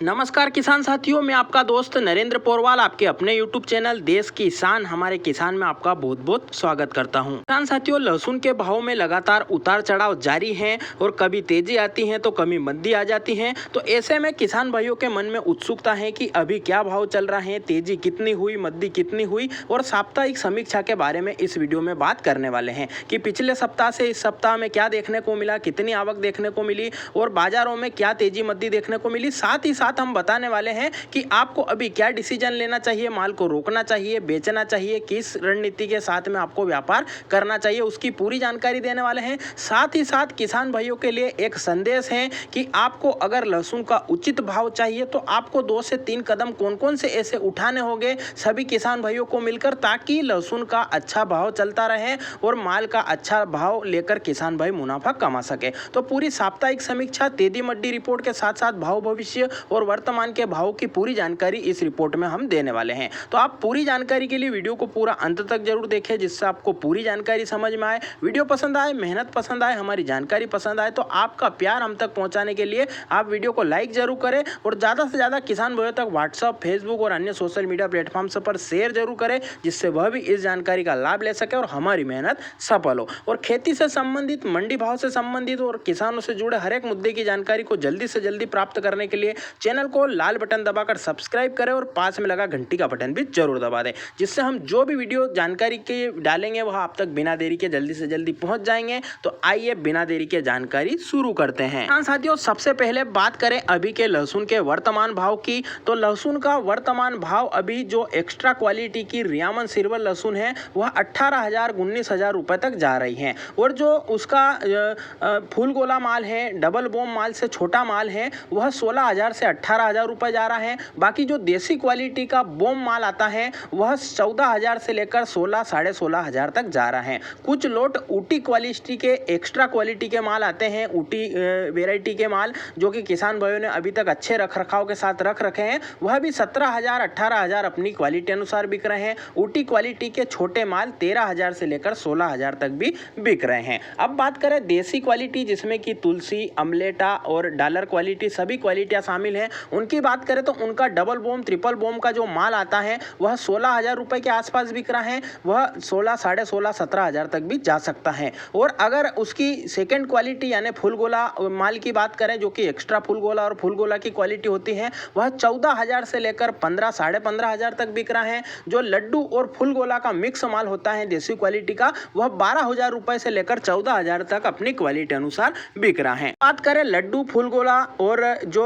नमस्कार किसान साथियों, मैं आपका दोस्त नरेंद्र पोरवाल आपके अपने यूट्यूब चैनल देश किसान हमारे किसान में आपका बहुत बहुत स्वागत करता हूं। किसान साथियों, लहसुन के भाव में लगातार उतार चढ़ाव जारी है और कभी तेजी आती है तो कभी मंदी आ जाती है। तो ऐसे में किसान भाइयों के मन में उत्सुकता है कि अभी क्या भाव चल रहा है, तेजी कितनी हुई, मंदी कितनी हुई और साप्ताहिक समीक्षा के बारे में इस वीडियो में बात करने वाले हैं कि पिछले सप्ताह से इस सप्ताह में क्या देखने को मिला, कितनी आवक देखने को मिली और बाजारों में क्या तेजी मंदी देखने को मिली। साथ ही साथ हम बताने वाले हैं कि आपको अभी क्या डिसीजन लेना चाहिए, माल को रोकना चाहिए, बेचना चाहिए, किस रणनीति के साथ में आपको व्यापार करना चाहिए, उसकी पूरी जानकारी देने वाले हैं। साथ ही साथ किसान भाइयों के लिए एक संदेश है कि आपको अगर लहसुन का उचित भाव चाहिए तो आपको 2 से 3 कदम कौन कौन से ऐसे उठाने होंगे सभी किसान भाइयों को मिलकर, ताकि लहसुन का अच्छा भाव चलता रहे और माल का अच्छा भाव लेकर किसान भाई मुनाफा कमा सके। तो पूरी साप्ताहिक समीक्षा, तेजी मंडी रिपोर्ट के साथ साथ भाव भविष्य और वर्तमान के भाव की पूरी जानकारी इस रिपोर्ट में हम देने वाले हैं। तो आप पूरी जानकारी के लिए वीडियो को पूरा अंत तक जरूर देखें, जिससे आपको पूरी जानकारी समझ में आए। वीडियो पसंद आए, मेहनत पसंद आए, हमारी जानकारी पसंद आए तो आपका प्यार हम तक पहुंचाने के लिए आप वीडियो को लाइक जरूर करें और ज़्यादा से ज़्यादा किसान भाइयों तक व्हाट्सअप, फेसबुक और अन्य सोशल मीडिया प्लेटफॉर्म्स पर शेयर जरूर करें, जिससे वह भी इस जानकारी का लाभ ले सके और हमारी मेहनत सफल हो। और खेती से संबंधित, मंडी भाव से संबंधित और किसानों से जुड़े हर एक मुद्दे की जानकारी को जल्दी से जल्दी प्राप्त करने के लिए चैनल को लाल बटन दबाकर सब्सक्राइब करें और पास में लगा घंटी का बटन भी जरूर दबा दें, जिससे हम जो भी वीडियो जानकारी के डालेंगे वह आप तक बिना देरी के जल्दी से जल्दी पहुंच जाएंगे। तो आइए बिना देरी के जानकारी शुरू करते हैं। हाँ साथियों, सबसे पहले बात करें अभी के लहसुन के वर्तमान भाव की, तो लहसुन का वर्तमान भाव अभी जो एक्स्ट्रा क्वालिटी की रियामन सिल्वर लहसुन है वह 18,000 19,000 रुपए तक जा रही है और जो उसका फूल गोला माल है, डबल बोम माल से छोटा माल है, वह 16,000 से 18,000 रुपए जा रहा है। बाकी जो देसी क्वालिटी का बोम माल आता है वह 14,000 से लेकर 16 साढ़े 16,000 तक जा रहा है। कुछ लोट ऊटी क्वालिटी के, एक्स्ट्रा क्वालिटी के माल आते हैं, ऊटी वेराइटी के माल जो कि किसान भाइयों ने अभी तक अच्छे रख रखाव के साथ रख रखे हैं, वह भी 17,000 18,000 अपनी क्वालिटी अनुसार बिक रहे हैं। ऊटी क्वालिटी के छोटे माल 13,000 से लेकर 16,000 तक भी बिक रहे हैं। अब बात करें देसी क्वालिटी, जिसमें कि तुलसी, अमलेटा और डॉलर क्वालिटी सभी क्वालिटियां शामिल हैं, उनकी बात करें तो उनका डबल बोम, ट्रिपल बोम का जो माल आता है वह 16,000 रुपए के आसपास बिक रहा है, वह 16 साढ़े 16 17,000 तक भी जा सकता है। और अगर उसकी सेकंड क्वालिटी यानी फुल गोला माल की बात करें, जो कि एक्स्ट्रा फुल गोला और फुल गोला की क्वालिटी होती है, वह 14,000 से लेकर 15 साढ़े 15,000 तक बिक रहा है। जो लड्डू और फुल गोला का मिक्स माल होता है देसी क्वालिटी का, वह 12,000 रुपए से लेकर 14,000 तक अपनी क्वालिटी अनुसार बिक रहा है। बात करें लड्डू, फुल गोला और जो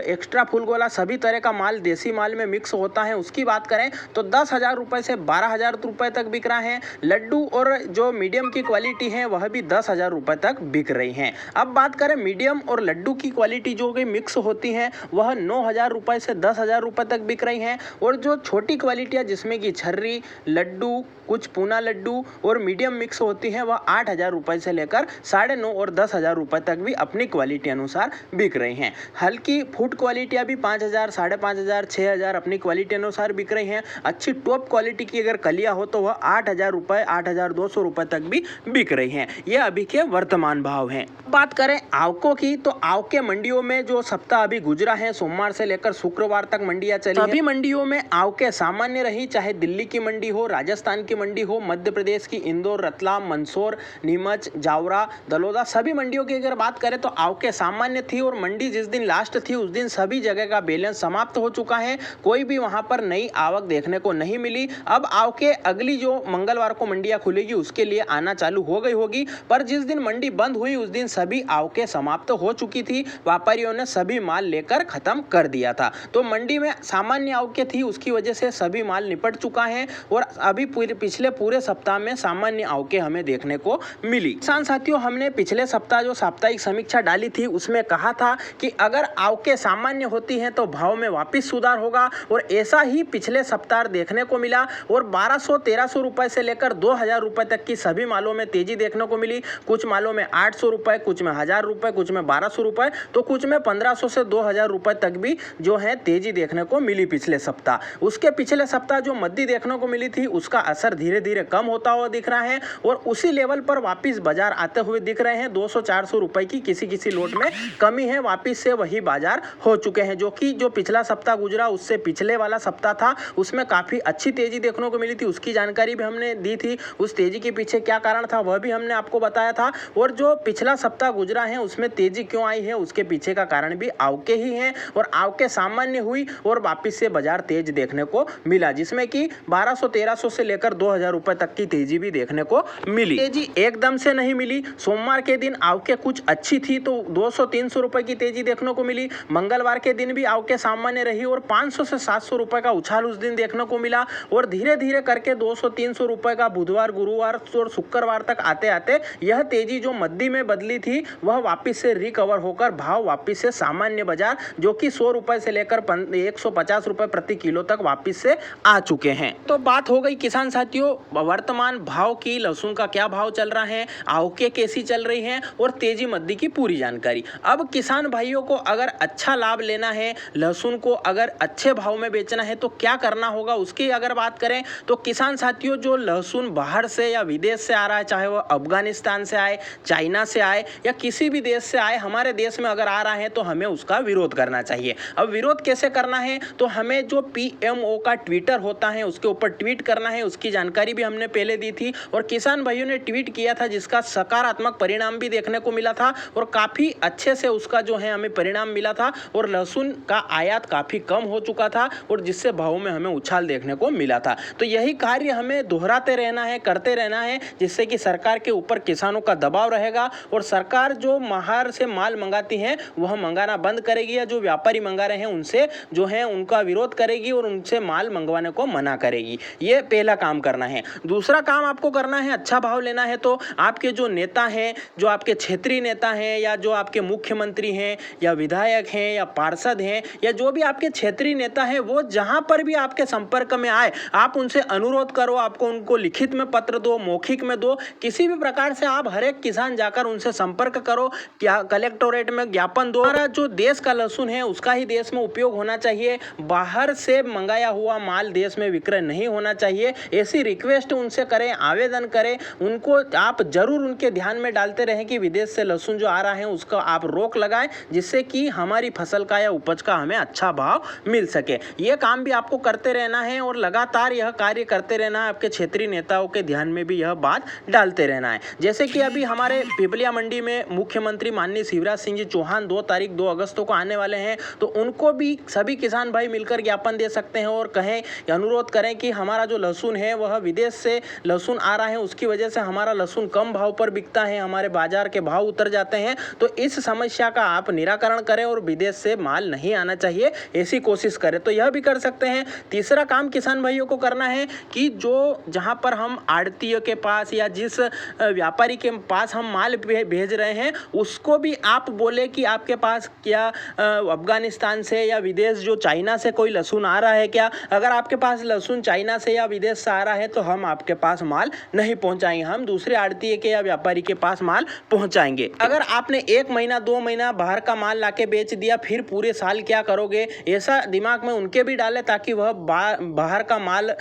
एक्स्ट्रा फुल गोला सभी तरह का माल देसी माल में मिक्स होता है, उसकी बात करें तो 10,000 रुपए से 12,000 रुपए तक बिक रहा है। लड्डू और जो मीडियम की क्वालिटी है वह भी 10,000 रुपए तक बिक रही हैं। अब बात करें मीडियम और लड्डू की क्वालिटी जो कि मिक्स होती है, वह 9,000 रुपए से 10,000 रुपए तक बिक रही हैं। और जो छोटी क्वालिटियां जिसमें कि छर्री, लड्डू, कुछ पूना लड्डू और मीडियम मिक्स होती है, वह 8,000 रुपए से लेकर 9,500 और 10,000 रुपए तक भी अपनी क्वालिटी अनुसार बिक रही हैं। हल्की फूड क्वालिटियां भी 5,000 5,500 6,000 अपनी क्वालिटी अनुसार बिक रही हैं। अच्छी टॉप क्वालिटी की अगर कलियां हो तो वह 8,000 रुपए 8,200 रुपए तक भी बिक रही हैं। यह अभी के वर्तमान भाव हैं। बात करें आवकों की, तो आवके मंडियों में जो सप्ताह अभी गुजरा है, सोमवार से लेकर शुक्रवार तक मंडियां चली, सभी मंडियों में आवके सामान्य रही, चाहे दिल्ली की मंडी हो, राजस्थान की मंडी हो, मध्य प्रदेश की इंदौर, रतलाम, मंदसौर, नीमच, जावरा, दलोदा, सभी मंडियों की अगर बात करें तो आवके सामान्य थी। और मंडी जिस दिन लास्ट थी उस दिन सभी जगह का बैलेंस समाप्त हो चुका है, कोई भी वहां पर नई आवक देखने को नहीं मिली। अब आवके अगली जो मंगलवार को मंडियां खुलेगी उसके लिए आना चालू हो गई होगी, पर जिस दिन मंडी बंद हुई उस दिन सभी आवके समाप्त हो चुकी थी, व्यापारियों ने सभी माल लेकर खत्म कर दिया था। तो मंडी में सामान्य आवके थी, उसकी वजह से सभी माल निपट चुका है और अभी पिछले पूरे सप्ताह में सामान्य आवके हमें देखने को मिली। किसान साथियों, हमने पिछले सप्ताह जो साप्ताहिक समीक्षा डाली थी उसमें कहा था कि अगर आवके सामान्य होती हैं तो भाव में वापस सुधार होगा, और ऐसा ही पिछले सप्ताह देखने को मिला। और 1,200-1,300 रुपए से लेकर 2,000 रुपए तक की सभी मालों में तेजी देखने को मिली। कुछ मालों में 800 रुपए, कुछ में 1,000 रुपए, कुछ में 1,200 रुपए, तो कुछ में 1,500 से 2,000 रुपए तक भी जो है तेजी देखने को मिली पिछले सप्ताह। उसके पिछले सप्ताह जो मंदी देखने को मिली थी उसका असर धीरे धीरे कम होता हुआ दिख रहा है और उसी लेवल पर वापस बाजार आते हुए दिख रहे हैं। 200-400 रुपए की किसी किसी लोट में कमी है, वापस से वही बाजार हो हो चुके हैं, जो कि जो पिछला सप्ताह गुजरा उससे पिछले वाला सप्ताह था उसमें काफ़ी अच्छी तेज़ी देखने को मिली थी। उसकी जानकारी भी हमने दी थी, उस तेज़ी के पीछे क्या कारण था वह भी हमने आपको बताया था। और जो पिछला सप्ताह गुजरा है उसमें तेज़ी क्यों आई है उसके पीछे का कारण भी आवके ही है, और आवके सामान्य हुई और वापस से बाजार तेज देखने को मिला, जिसमें कि 1200-1300 से लेकर 2000 रुपए तक की तेजी भी देखने को मिली। तेजी एकदम से नहीं मिली, सोमवार के दिन आवके कुछ अच्छी थी तो 200-300 रुपए की तेजी देखने को मिली। मंगलवार के दिन भी आवके सामान्य रही और 500 से 700 रुपए का उछाल उस दिन देखने को मिला, और धीरे धीरे करके 200-300 रुपए का बुधवार, गुरुवार और शुक्रवार तक आते आते यह तेजी जो मद्दी में बदली थी वह वापस से रिकवर होकर भाव वापस से सामान्य बाजार जो कि 100 रुपए से लेकर 150 रुपए प्रति किलो तक वापस से आ चुके हैं। तो बात हो गई किसान साथियों वर्तमान भाव की, लहसुन का क्या भाव चल रहा है, आवके कैसी चल रही है और तेजी मद्दी की पूरी जानकारी। अब किसान भाइयों को अगर अच्छा लाभ लेना है, लहसुन को अगर अच्छे भाव में बेचना है तो क्या करना होगा उसकी अगर बात करें तो किसान साथियों जो लहसुन बाहर से या विदेश से आ रहा है, चाहे वह अफगानिस्तान से आए, चाइना से आए या किसी भी देश से आए, हमारे देश में अगर आ रहा है तो हमें उसका विरोध करना चाहिए। अब विरोध कैसे करना है तो हमें जो PMO का ट्विटर होता है उसके ऊपर ट्वीट करना है, उसकी जानकारी भी हमने पहले दी थी और किसान भाइयों ने ट्वीट किया था जिसका सकारात्मक परिणाम भी देखने को मिला था और काफ़ी अच्छे से उसका जो है हमें परिणाम मिला था और लहसुन का आयात काफ़ी कम हो चुका था और जिससे भाव में हमें उछाल देखने को मिला था। तो यही कार्य हमें दोहराते रहना है, करते रहना है, जिससे कि सरकार के ऊपर किसानों का दबाव रहेगा और सरकार जो बाहर से माल मंगाती है वह मंगाना बंद करेगी या जो व्यापारी मंगा रहे हैं उनसे जो है उनका विरोध करेगी और उनसे माल मंगवाने को मना करेगी। ये पहला काम करना है। दूसरा काम आपको करना है, अच्छा भाव लेना है तो आपके जो नेता हैं, जो आपके क्षेत्रीय नेता हैं या जो आपके मुख्यमंत्री हैं या विधायक हैं या पार्षद हैं या जो भी आपके क्षेत्रीय नेता हैं, वो जहां पर भी आपके संपर्क में आए आप उनसे अनुरोध करो, आपको उनको लिखित में पत्र दो, मौखिक में दो, किसी भी प्रकार से आप हर एक किसान जाकर उनसे संपर्क करो, क्या कलेक्टोरेट में ज्ञापन दो। हमारा जो देश का लहसुन है उसका ही देश में उपयोग होना चाहिए, बाहर से मंगाया हुआ माल देश में विक्रय नहीं होना चाहिए। ऐसी रिक्वेस्ट उनसे करें, आवेदन करें, उनको आप जरूर उनके ध्यान में डालते रहें कि विदेश से लहसुन जो आ रहा है उसका आप रोक लगाएं, जिससे कि हमारी फसल का या उपज का हमें अच्छा भाव मिल सके। ये काम भी आपको करते रहना है और लगातार यह कार्य करते रहना है, आपके क्षेत्रीय नेताओं के ध्यान में भी यह बात डालते रहना है। जैसे कि अभी हमारे पिपलिया मंडी में मुख्यमंत्री माननीय शिवराज सिंह जी चौहान 2 अगस्त को आने वाले हैं, तो उनको भी सभी किसान भाई मिलकर ज्ञापन दे सकते हैं और कहें, अनुरोध करें कि हमारा जो लहसुन है वह विदेश से लहसुन आ रहा है, उसकी वजह से हमारा लहसुन कम भाव पर बिकता है, हमारे बाजार के भाव उतर जाते हैं, तो इस समस्या का आप निराकरण करें और विदेश से माल नहीं आना चाहिए, ऐसी कोशिश करें। तो यह भी कर सकते हैं। तीसरा काम किसान भाइयों को करना है कि जो जहां पर हम आड़तियों के पास या जिस व्यापारी के पास हम माल भेज रहे हैं उसको भी आप बोले कि आपके पास क्या अफगानिस्तान से या विदेश जो चाइना से कोई लहसुन आ रहा है क्या। अगर आपके पास लहसुन चाइना से या विदेश से आ रहा है तो हम आपके पास माल नहीं पहुंचाएंगे, हम दूसरे आड़तिये के या व्यापारी के पास माल पहुंचाएंगे। अगर आपने 1 महीना 2 महीना बाहर का माल लाके बेच दिया फिर पूरे साल क्या करोगे, ऐसा दिमाग में उनके भी डाले ताकि वह बाहर का माल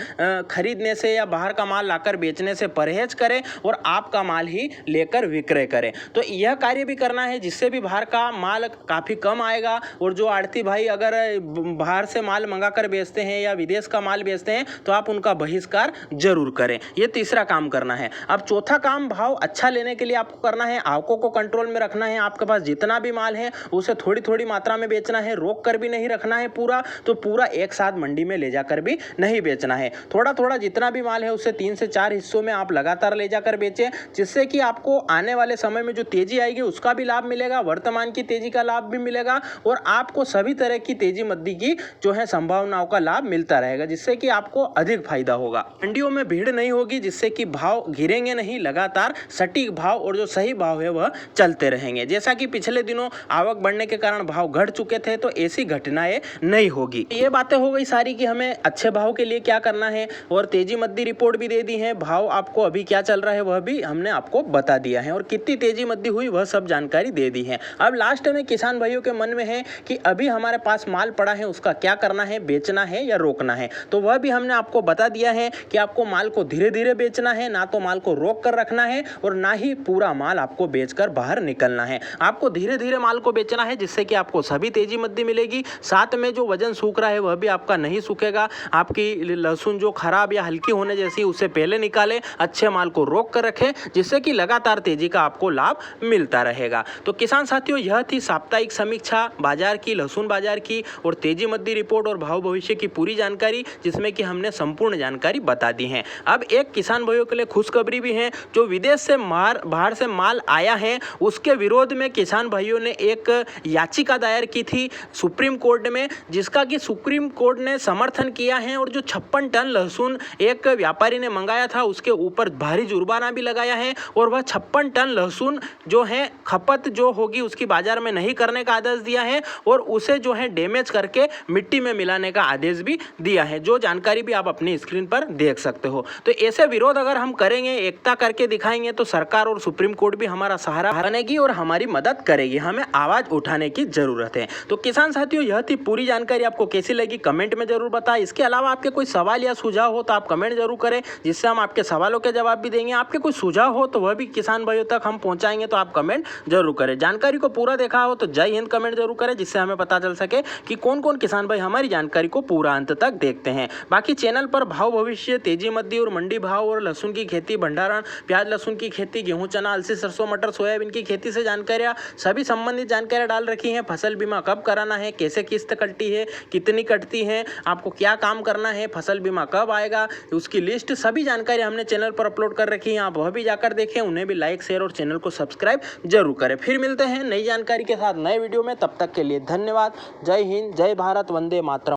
खरीदने से या बाहर का माल लाकर बेचने से परहेज करें और आपका माल ही लेकर विक्रय करें। तो यह कार्य भी करना है जिससे भी बाहर का माल काफ़ी कम आएगा और जो आड़ती भाई अगर बाहर से माल मंगाकर बेचते हैं या विदेश का माल बेचते हैं तो आप उनका बहिष्कार जरूर करें। ये तीसरा काम करना है। अब चौथा काम भाव अच्छा लेने के लिए आपको करना है, आवकों को कंट्रोल में रखना है। आपके पास जितना भी माल है उसे थोड़ी थोड़ी मात्रा में बेचना है, रोक कर भी नहीं रखना है पूरा, तो पूरा एक साथ मंडी में ले जाकर भी नहीं बेचना है। थोड़ा थोड़ा जितना भी माल है उसे 3 से 4 हिस्सों में आप लगातार ले जाकर बेचें, जिससे कि आपको आने वाले समय में जो तेजी आएगी उसका भी लाभ मिलेगा, वर्तमान की तेजी का लाभ भी मिलेगा और आपको सभी तरह की तेजी मद्दी की जो है संभावनाओं का लाभ मिलता रहेगा, जिससे कि आपको अधिक फायदा होगा। मंडियों में भीड़ नहीं होगी, जिससे कि भाव गिरेंगे नहीं, लगातार सटीक भाव और जो सही भाव है वह चलते रहेंगे। जैसा कि पिछले दिनों आवक बढ़ने के कारण भाव घट चुके थे, तो ऐसी घटनाएं नहीं होगी। ये बातें हो गई सारी कि हमें अच्छे भाव के लिए क्या करना है और तेजी मद्दी रिपोर्ट भी दे दी है, भाव आपको अभी क्या चल रहा है वह भी हमने आपको बता दिया है और कितनी तेजी मद्दी हुई वह सब जानकारी दे दी है। अब लास्ट में किसान भाइयों के मन में है कि अभी हमारे पास माल पड़ा है उसका क्या करना है, बेचना है या रोकना है, तो वह भी हमने आपको बता दिया है कि आपको माल को धीरे धीरे बेचना है, ना तो माल को रोक कर रखना है और ना ही पूरा माल आपको बेचकर बाहर निकलना है। आपको धीरे धीरे माल को बेचना है जिससे कि आपको सभी तभी तेजी मद्दी मिलेगी। साथ में जो वजन सूख रहा है वह भी आपका नहीं सूखेगा। आपकी लहसुन जो खराब या हल्की होने जैसी उसे पहले निकालें, अच्छे माल को रोक कर रखें, जिससे कि लगातार तेजी का आपको लाभ मिलता रहेगा। तो किसान साथियों, यह थी साप्ताहिक समीक्षा बाजार की, लहसुन बाजार की और तेजी मद्दी रिपोर्ट और भाव भविष्य की पूरी जानकारी, जिसमें कि हमने संपूर्ण जानकारी बता दी है। अब एक किसान भाइयों के लिए खुशखबरी भी है। जो विदेश से बाहर से माल आया है उसके विरोध में किसान भाइयों ने एक याचिका दायर की थी सुप्रीम कोर्ट में, जिसका कि सुप्रीम कोर्ट ने समर्थन किया है। और जो 56 टन लहसुन एक व्यापारी ने मंगाया था उसके ऊपर भारी जुर्माना भी लगाया है और वह 56 टन लहसुन जो है खपत जो होगी उसकी बाजार में नहीं करने का आदेश दिया है और उसे जो है डैमेज करके मिट्टी में मिलाने का आदेश भी दिया है, जो जानकारी भी आप अपनी स्क्रीन पर देख सकते हो। तो ऐसे विरोध अगर हम करेंगे, एकता करके दिखाएंगे, तो सरकार और सुप्रीम कोर्ट भी हमारा सहारा बनेगी और हमारी मदद करेगी। हमें आवाज उठाने की जरूरत है। तो किसान साथियों, यह थी पूरी जानकारी। आपको कैसी लगी कमेंट में जरूर बताएं। इसके अलावा आपके कोई सवाल या सुझाव हो तो आप कमेंट जरूर करें, जिससे हम आपके सवालों के जवाब भी देंगे। आपके कोई सुझाव हो तो वह भी किसान भाइयों तक हम पहुंचाएंगे, तो आप कमेंट जरूर करें। जानकारी को पूरा देखा हो तो जय हिंद कमेंट जरूर करें, जिससे हमें पता चल सके कि कौन कौन किसान भाई हमारी जानकारी को पूरा अंत तक देखते हैं। बाकी चैनल पर भाव भविष्य, तेजी मद्दी और मंडी भाव और लहसुन की खेती, भंडारण, प्याज लहसुन की खेती, गेहूं चना अलसी सरसों मटर सोयाबीन की खेती से जानकारियां, सभी संबंधित जानकारियां डाल रखी हैं। फसल बीमा कब कराना है, कैसे किस्त कटती है, कितनी कटती है, आपको क्या काम करना है, फसल बीमा कब आएगा, उसकी लिस्ट, सभी जानकारी हमने चैनल पर अपलोड कर रखी है। आप वह भी जाकर देखें, उन्हें भी लाइक शेयर और चैनल को सब्सक्राइब जरूर करें। फिर मिलते हैं नई जानकारी के साथ नए वीडियो में, तब तक के लिए धन्यवाद। जय हिंद, जय भारत, वंदे मातरम।